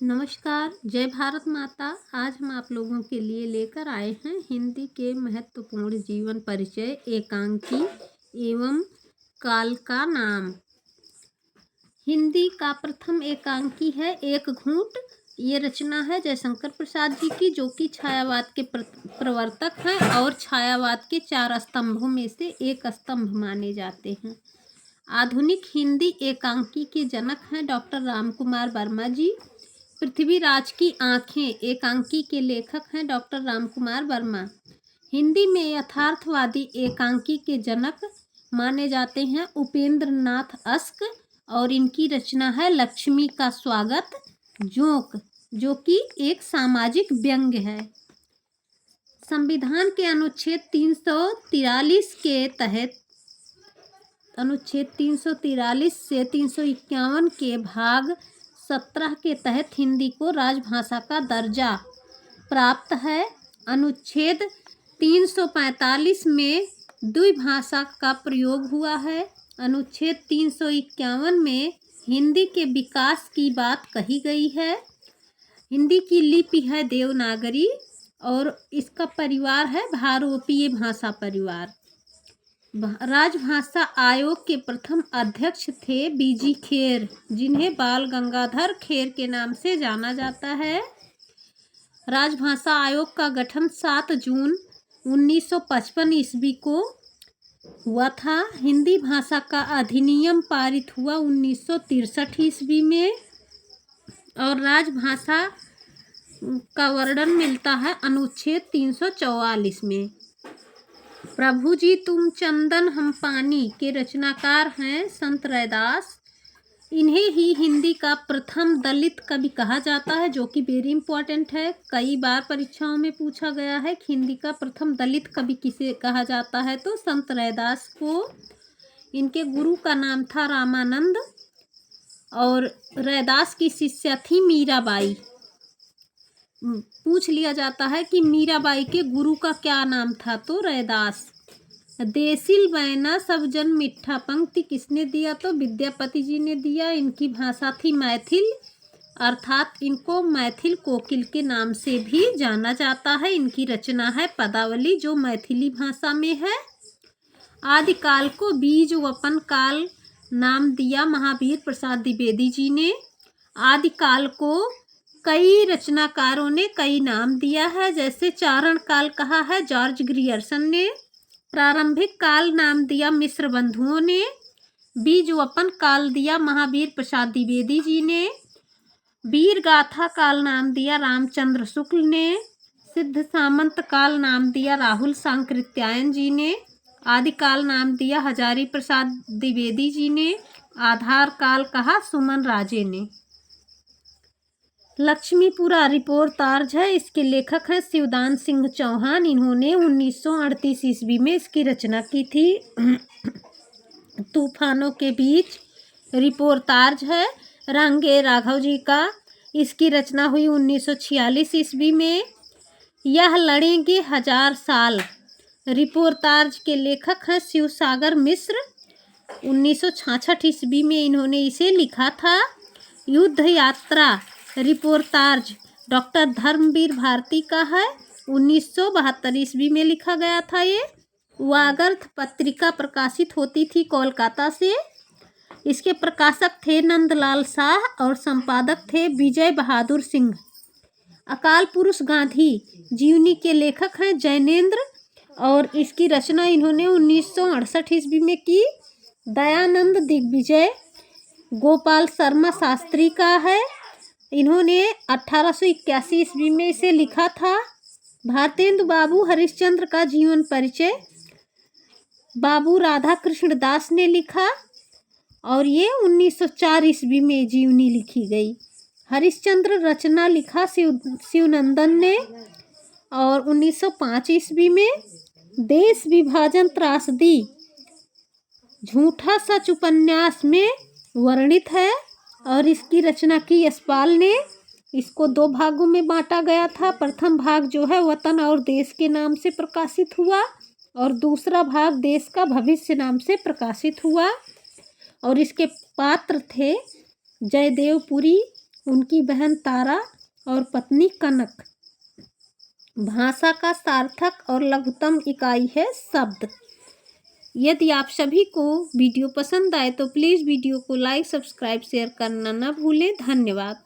नमस्कार, जय भारत माता। आज हम आप लोगों के लिए लेकर आए हैं हिंदी के महत्वपूर्ण जीवन परिचय एकांकी एवं काल का नाम। हिंदी का प्रथम एकांकी है एक घूंट। ये रचना है जयशंकर प्रसाद जी की, जो कि छायावाद के प्रवर्तक हैं और छायावाद के 4 स्तंभों में से एक स्तंभ माने जाते हैं। आधुनिक हिंदी एकांकी के जनक हैं डॉक्टर रामकुमार वर्मा जी। पृथ्वीराज की आंखें एकांकी के लेखक हैं डॉक्टर रामकुमार वर्मा। हिंदी में यथार्थवादी एकांकी के जनक माने जाते हैं उपेंद्र नाथ अस्क, और इनकी रचना है लक्ष्मी का स्वागत जोंक, जो कि एक सामाजिक व्यंग्य है। संविधान के अनुच्छेद 343 के तहत अनुच्छेद 343 से 351 के भाग 17 के तहत हिंदी को राजभाषा का दर्जा प्राप्त है। अनुच्छेद 345 में द्विभाषा का प्रयोग हुआ है। अनुच्छेद 351 में हिंदी के विकास की बात कही गई है। हिंदी की लिपि है देवनागरी और इसका परिवार है भारोपीय भाषा परिवार। राजभाषा आयोग के प्रथम अध्यक्ष थे बीजी खेर, जिन्हें बाल गंगाधर खेर के नाम से जाना जाता है। राजभाषा आयोग का गठन 7 जून 1955 ईस्वी को हुआ था। हिंदी भाषा का अधिनियम पारित हुआ 1963 ईस्वी में, और राजभाषा का वर्णन मिलता है अनुच्छेद 344 में। प्रभु जी तुम चंदन हम पानी के रचनाकार हैं संत रैदास। इन्हें ही हिंदी का प्रथम दलित कवि कहा जाता है, जो कि वेरी इंपॉर्टेंट है। कई बार परीक्षाओं में पूछा गया है कि हिंदी का प्रथम दलित कवि किसे कहा जाता है, तो संत रैदास को। इनके गुरु का नाम था रामानंद और रैदास की शिष्या थी मीराबाई। पूछ लिया जाता है कि मीराबाई के गुरु का क्या नाम था, तो रैदास। देसिल बैना सब जन मिठा पंक्ति किसने दिया, तो विद्यापति जी ने दिया। इनकी भाषा थी मैथिल, अर्थात इनको मैथिल कोकिल के नाम से भी जाना जाता है। इनकी रचना है पदावली, जो मैथिली भाषा में है। आदिकाल को बीज वपन काल नाम दिया महावीर प्रसाद द्विवेदी जी ने। आदिकाल को कई रचनाकारों ने कई नाम दिया है, जैसे चारण काल कहा है जॉर्ज ग्रियर्सन ने। प्रारंभिक काल नाम दिया मिश्र बंधुओं ने। बीज वपन काल दिया महावीर प्रसाद द्विवेदी जी ने। वीर गाथा काल नाम दिया रामचंद्र शुक्ल ने। सिद्ध सामंत काल नाम दिया राहुल सांकृत्यायन जी ने। आदिकाल नाम दिया हजारी प्रसाद द्विवेदी जी ने। आधार काल कहा सुमन राजे ने। लक्ष्मीपुरा रिपोर्टाज है, इसके लेखक हैं शिवदान सिंह चौहान। इन्होंने 1938 ईस्वी में इसकी रचना की थी। तूफानों के बीच रिपोर्टाज है रंगे राघव जी का। इसकी रचना हुई 1946 ईस्वी में। यह लड़ेंगे 1000 साल रिपोर्टाज के लेखक हैं शिवसागर मिश्र। 1966 ईस्वी में इन्होंने इसे लिखा था। युद्ध यात्रा रिपोर्टाज डॉक्टर धर्मवीर भारती का है। 1972 ईस्वी में लिखा गया था ये। वागर्थ पत्रिका प्रकाशित होती थी कोलकाता से। इसके प्रकाशक थे नंदलाल शाह और संपादक थे विजय बहादुर सिंह। अकाल पुरुष गांधी जीवनी के लेखक हैं जैनेन्द्र, और इसकी रचना इन्होंने 1968 ईस्वी में की। दयानंद दिग्विजय गोपाल शर्मा शास्त्री का है। इन्होंने 1881 ईस्वी में इसे लिखा था। भारतेंदु बाबू हरिश्चंद्र का जीवन परिचय बाबू राधा कृष्ण दास ने लिखा, और ये 1904 ईस्वी में जीवनी लिखी गई। हरिश्चंद्र रचना लिखा शिवनंदन ने, और 1905 ईस्वी में देश विभाजन त्रासदी झूठा सच उपन्यास में वर्णित है, और इसकी रचना की यशपाल ने। इसको 2 भागों में बांटा गया था। प्रथम भाग जो है वतन और देश के नाम से प्रकाशित हुआ, और दूसरा भाग देश का भविष्य नाम से प्रकाशित हुआ। और इसके पात्र थे जयदेव पुरी, उनकी बहन तारा और पत्नी कनक। भाषा का सार्थक और लघुत्तम इकाई है शब्द। यदि आप सभी को वीडियो पसंद आए तो प्लीज़ वीडियो को लाइक, सब्सक्राइब, शेयर करना न भूलें। धन्यवाद।